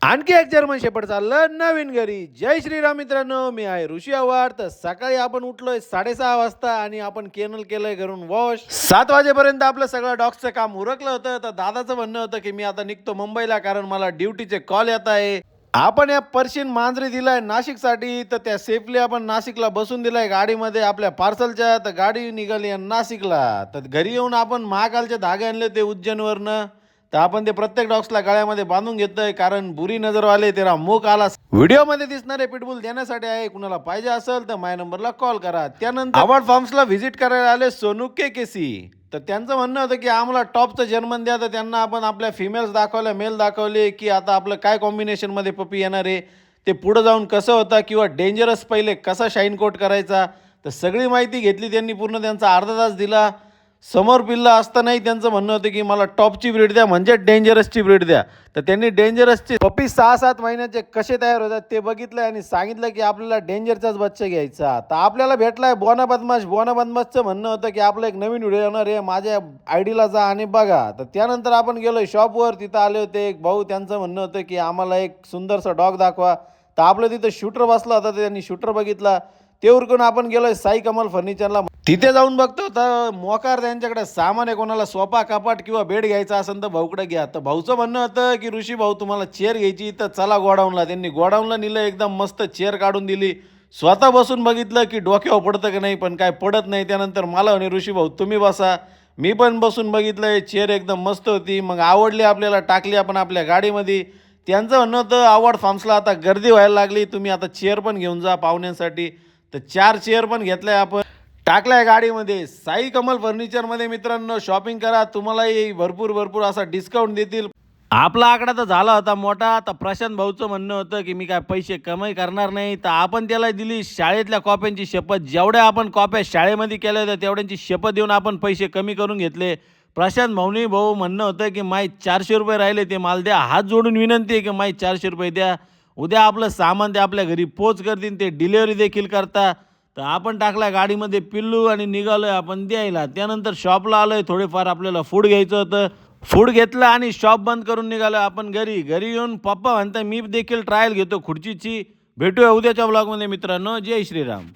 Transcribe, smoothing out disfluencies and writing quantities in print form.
आणखी एक German shepherd चाललं नवीन घरी. जय श्रीराम मित्रांनो, मी आहे ऋषी आव्हाड. तर सकाळी आपण उठलोय 6:30 वाजता आणि आपण केनल केलंय घरून वॉश. 7 वाजेपर्यंत आपलं सगळं डॉग्सचं काम उरकलं होतं. तर दादाचं म्हणणं होतं की मी आता निघतो मुंबईला, कारण मला ड्युटीचे कॉल येत आहे. आपण या पर्शियन मांजरी दिलाय नाशिकसाठी, तर त्या सेफली आपण नाशिकला बसून दिलाय गाडीमध्ये आपल्या पार्सलच्या. तर गाडी निघाली नाशिकला. तर घरी येऊन आपण महाकालचे धागे आणले ते उज्जैनवरनं. तर आपण ते प्रत्येक डॉग्सला गळ्यामध्ये बांधून घेतोय, कारण बुरी नजरवाले तेरा मुख आला व्हिडिओमध्ये दिसणारे पिटबुल देण्यासाठी आहे. कुणाला पाहिजे असेल तर माझ्या नंबरला कॉल करा. त्यानंतर अवॉर्ड फार्म्सला व्हिजिट करायला आले सोनू केसी. तर त्यांचं म्हणणं होतं की आम्हाला टॉपचं जर्मन द्या. तर त्यांना आपण आपल्या फिमेल्स दाखवल्या, मेल दाखवले की आता आपलं काय कॉम्बिनेशनमध्ये पपी येणार आहे, ते पुढं जाऊन कसं होतं, किंवा डेंजरस पहिले कसा शाईन कोट करायचा. तर सगळी माहिती घेतली त्यांनी. पूर्ण त्यांचा अर्धा तास दिला. समोर पिल्ला असतानाही त्यांचं म्हणणं होतं की मला टॉपची ब्रीड द्या, म्हणजे डेंजरसची ब्रीड द्या. तर त्यांनी डेंजरसचे पप्पी 6-7 महिन्याचे कसे तयार होतात ते बघितलं आणि सांगितलं की आपल्याला डेंजरचाच बच्चा घ्यायचा. तर आपल्याला भेटलाय बोना बदमाश. बोना बदमाशचं म्हणणं होतं की आपलं एक नवीन व्हिडिओ येणार आहे, माझ्या आयडीला जा आणि बघा. तर त्यानंतर आपण गेलो शॉपवर. तिथं आले होते एक भाऊ. त्यांचं म्हणणं होतं की आम्हाला एक सुंदरसा डॉग दाखवा. तर आपलं तिथं शूटर बसला होता, तर त्यांनी शूटर बघितला. ते उरकून आपण गेलोय साई कमल फर्निचरला. तिथे जाऊन बघतो तर मोकार त्यांच्याकडे सामान आहे. कोणाला सोफा कपाट किंवा बेड घ्यायचा असेल तर भाऊकडे घ्या. तर भाऊचं म्हणणं होतं की ऋषी भाऊ तुम्हाला चेअर घ्यायची तर चला गोडाऊनला. त्यांनी गोडाऊनला नेलं, एकदम मस्त चेअर काढून दिली. स्वतः बसून बघितलं की डोक्यावर पडतं की नाही, पण काय पडत नाही. त्यानंतर मला म्हणे ऋषी भाऊ तुम्ही बसा. मी पण बसून बघितलं, चेअर एकदम मस्त होती. मग आवडली आपल्याला, टाकली आपण आपल्या गाडीमध्ये. त्यांचं म्हणणं होतं अवॉर्ड फार्म्सला आता गर्दी व्हायला लागली, तुम्ही आता चेअर पण घेऊन जा पाहुण्यांसाठी. तर 4 चेअर पण घेतल्या आपण, टाकलाय गाडीमध्ये. साई कमल फर्निचरमध्ये मित्रांनो शॉपिंग करा, तुम्हालाही भरपूर असा डिस्काउंट देतील. आपला आकडा तर झाला होता मोठा. आता प्रशांत भाऊचं म्हणणं होतं की मी काय पैसे कमाई करणार नाही. तर आपण त्याला दिली शाळेतल्या कॉप्यांची शपथ. जेवढ्या आपण कॉप्या शाळेमध्ये केल्या होत्या तेवढ्यांची शपथ देऊन आपण पैसे कमी करून घेतले. प्रशांत भाऊ म्हणणं होतं की माई 400 रुपये राहिले ते माल द्या. हात जोडून विनंती आहे की माई 400 रुपये द्या. उद्या आपलं सामान ते आपल्या घरी पोच करतील, ते डिलेवरी देखील करता. तर आपण टाकला गाडीमध्ये पिल्लू आणि निघालोय आपण द्यायला. त्यानंतर शॉपला आलोय, थोडेफार आपल्याला फूड घ्यायचं होतं. फूड घेतलं आणि शॉप बंद करून निघालो आपण घरी. घरी येऊन पप्पा म्हणता मी देखील ट्रायल घेतो खुर्चीची. भेटूया उद्याच्या ब्लॉगमध्ये मित्रांनो. जय श्रीराम.